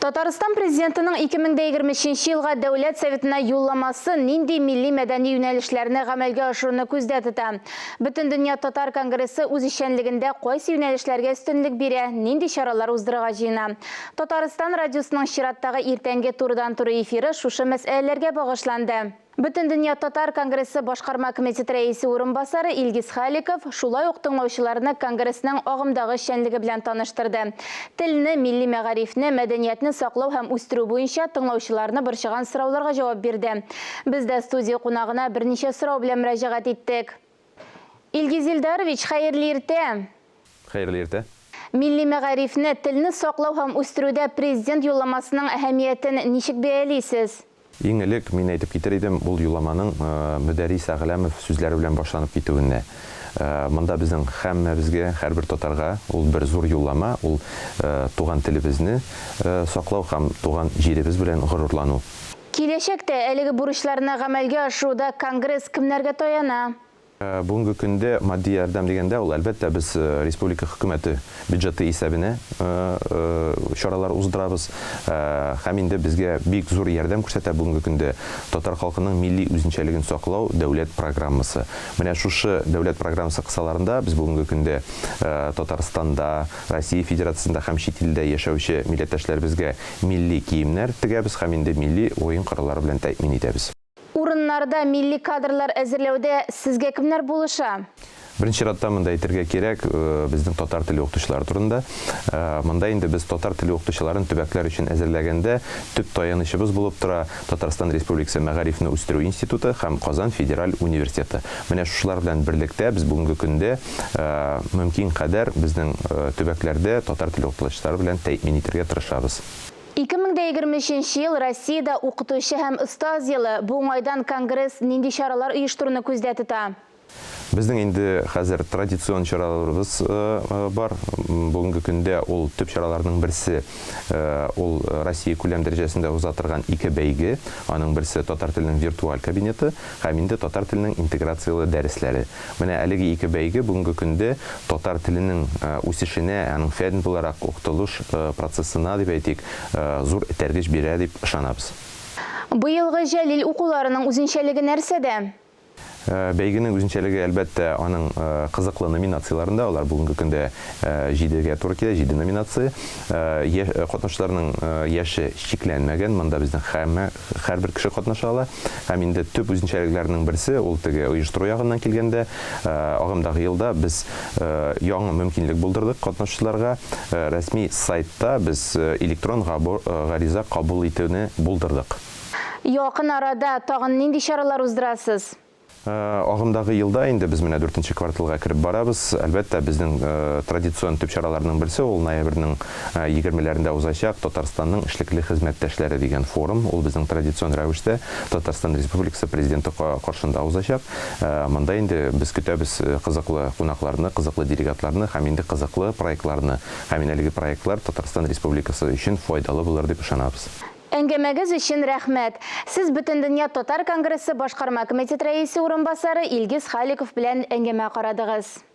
Татарстан президентінің 2023 елға Дәүләт Советына юлламасы нинди милли мәдәни юнәлешләрне гамәлгә ашыруны күздәтә. Бөтен дөнья татар конгрессы үз эшчәнлегендә кайсы юнәлешләргә өстенлек бирә, нинди чаралар уздырырга җыена. Татарстан радиосының чираттагы иртәнге турыдан-туры эфиры шушы мәсьәләләргә багышланды. Бөтен дөнья татар конгрессы башкарма комитеты рәисе урынбасары Илгиз Халиков шулай ук тыңлаучыларны конгресснең агымдагы эшчәнлеге белән таныштырды. Телне, милли мәгарифне, мәдәниятне саклау һәм үстерү буенча тыңлаучыларны борчыган сорауларга җавап бирде. Без дә студия кунагына берничә сорау белән мөрәҗәгать иттек. Илгиз Илдарович, хәерле иртә. Хәерле иртә. Милли мәгарифне, телне саклау һәм үстерүдә президент юлламасының әһәмиятен ничек бәялисез? Иң элек мин әйтеп китер идем, ул юлламаның Мөдәррис Әгъләмов сүзләре белән башланып китүенә. Монда безнең һәммәбезгә, һәрбер татарга ул бер зур юллама, ул туган телебезне саклау һәм туган җиребез белән горурлану. Киләчәктә әлеге бурычларны гамәлгә ашыруда конгресс кемнәргә таяна? Бүгенге көндә матди ярдәм дигәндә ул әлбәттә без республика хөкүмәте бюджеты исәбенә чаралар уздырабыз. Һәм инде безгә бик зур ярдәм күрсәтә бүгенге көндә татар халкының милли үзенчәлеген саклау дәүләт программасы. Менә шушы дәүләт программасы кысаларында без бүгенге көндә Татарстанда, Россия Федерациясында һәм чит илдә яшәүче милләттәшләребезгә милли киемнәр тегәбез һәм инде милли уен кораллары белән тәэмин итәбез. Урыннарда милли кадрлар әзерләүдә сезгә кемнәр булыша? Беренче чиратта монда әйтергә кирәк, безнең татар теле укытучылары турында. Монда инде без татар теле укытучыларын төбәкләр өчен әзерләгәндә төп таянычыбыз булып тора Татарстан Республикасы Мәгарифне үстерү институты һәм Казан Федераль университеты. Менә шулар белән берлектә без бүгенге көндә мөмкин кадәр безнең төбәкләрдә татар теле укытучылары белән тәэмин итәргә тырышабыз. 2023 ел Россиядә укытучы һәм остаз елы. Бу уңайдан конгресс нинди чаралар оештыруны күздәтә? Безнең инде хәзер традицион чараларыбыз бар. Бүгенге көндә ул төп чараларның берсе ул Россия күләм дәрәҗәсендә узатырган 2 бәйге. Аның берсе татар теленең виртуаль кабинеты һәм инде татар теленең интеграциялы дәресләре. Менә әлеге 2 бәйге бүгенге көндә татар теленең үсешенә, аның фән буларак укытылыш процессына дип әйтик, зур этәргеч бирә дип ышанабыз. Быелгы җәлил укуларының үзенчәлеге нәрсәдә? Бәйгенең үзенчәлеге әлбәттә аның кызыклы номинацияларында, алар бүгенге көндә 7-гә туры килә, 7 номинация. Катнашчыларның яше чикләнмәгән, монда безнең һәрбер кеше катнаша ала. Һәм инде төп үзенчәлекләрнең берсе ул теге оештыру ягыннан килгәндә, агымдагы елда без яңа мөмкинлек булдырдык катнашчыларга. Рәсми сайтта без электрон гариза кабул итүне булдырдык. Якын арада тагын нинди чаралар уздырасыз? Агымдагы елда инде без менә 4нче кварталга кирип барабыз. Әлбәттә безнең традицион төп чараларның берсе ул ноябрьнең 20-ләрендә узачак Татарстанның эшлекле хезмәттәшләре дигән форум. Ул безнең традицион рәвештә Татарстан Республикасы президенты каршында узачак. Монда инде без көтәбез кызыклы кунакларны, кызыклы делегатларны һәм инде кызыклы проектларны. Һәм әлеге проектлар Татарстан Республикасы өчен файдалы булыр дип ышанабыз. Әңгәмәгез өчен рәхмәт. Сез Бөтен дөнья татар конгрессы башкарма комитеты рәисе урынбасары Илгиз Халиков белән әңгәмә карадыгыз.